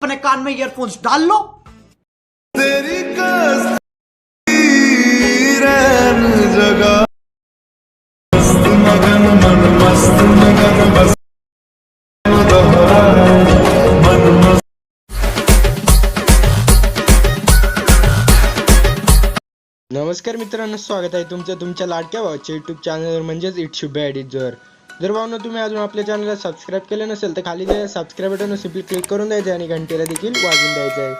अपने कान में ईयरफोन्स डाल लो। तेरी जगह मस्त मगन मन मस्त मगन मस्त मन मस्त। नमस्कार मित्रांनो, स्वागत आहे तुमचं तुमच्या लाडक्या भावाच्या यूट्यूब चॅनल म्हणजेच शुभ्या एडिटवर। जर भावना तुम्ही अजून आपल्या चॅनलला सबस्क्राईब केलं नसेल तर खाली जे सबस्क्राईब बटन सिंपली क्लिक करून द्यायचं आणि घंटेला देखील वाजवून द्यायचं आहे।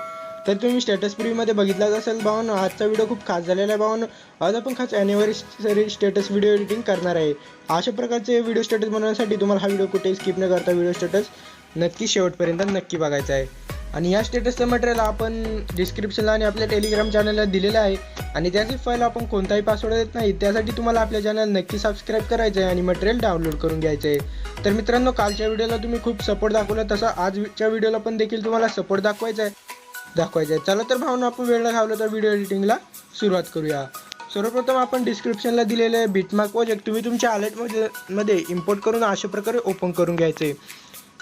तर तुम्ही स्टेटस प्रीव्ह्यूमध्ये बघितलाच असेल भावांनो, आजचा व्हिडिओ खूप खास झालेला आहे भावांनो। आज आपण खास ॲनिव्हर्सरी स्टेटस व्हिडिओ एडिटिंग करणार आहे। अशा प्रकारचे व्हिडिओ स्टेटस बनवण्यासाठी तुम्हाला हा व्हिडिओ कुठेही स्किप न करता व्हिडिओ स्टेटस नक्की शेवटपर्यंत नक्की बघायचा आहे। आणि या स्टेटसचं मटेरियल आपण डिस्क्रिप्शनला आणि आपल्या टेलिग्राम चॅनलला दिलेलं आहे आणि त्याची फाईल आपण कोणताही पासवर्ड देत नाही। त्यासाठी तुम्हाला आपल्या चॅनल नक्की सबस्क्राईब करायचं आहे आणि मटेरियल डाउनलोड करून घ्यायचं आहे। तर मित्रांनो, कालच्या व्हिडिओला तुम्ही खूप सपोर्ट दाखवला, तसा आजच्या व्हिडिओला पण देखील तुम्हाला सपोर्ट दाखवायचा आहे। चला तर भावना, आपण वेळ न घालवता तर व्हिडिओ एडिटिंगला सुरुवात करूया। सर्वप्रथम आपण डिस्क्रिप्शनला दिलेले बिटमार्क प्रोजेक्ट तुम्ही तुमच्या आलाइटमध्ये इम्पोर्ट करून अशा प्रकारे ओपन करून घ्यायचे।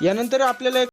यानंतर आपल्याला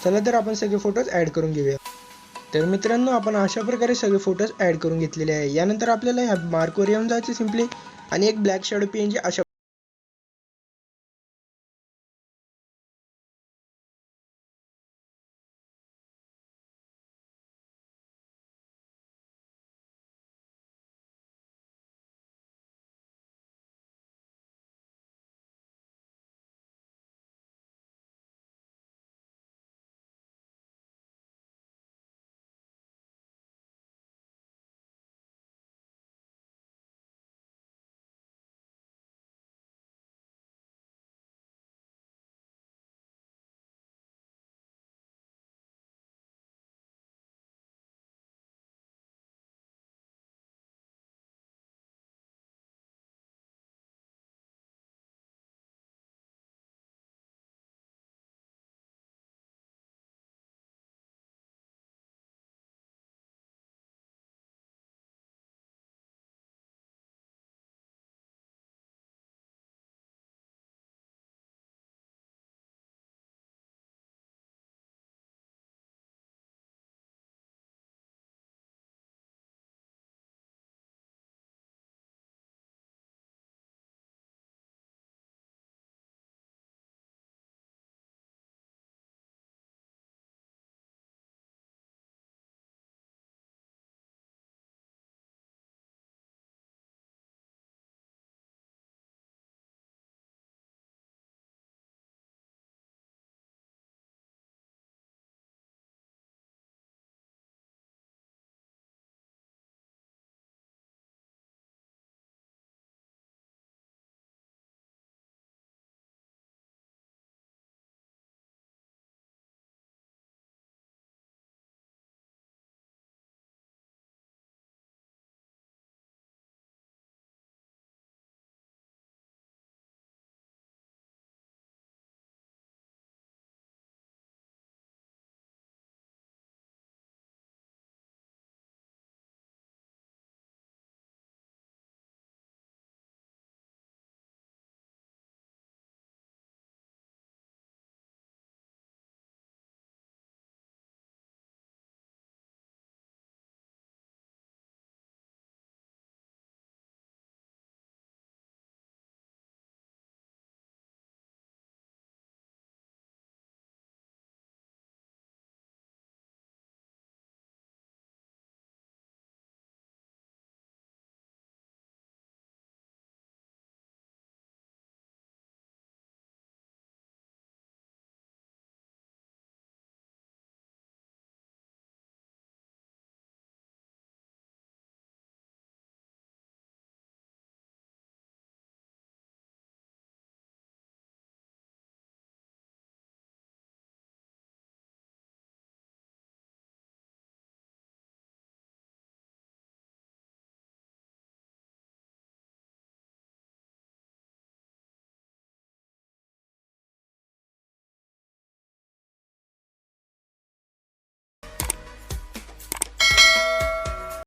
चला तर आपण सगळे फोटोज ॲड करून घेऊया। तर मित्रांनो, आपण अशा प्रकारे सगळे फोटोज ॲड करून घेतलेले आहे। यानंतर आपल्याला ह्या मार्कवर येऊन जायचे सिंपली आणि एक ब्लॅक शॅडो पीएनजी अशा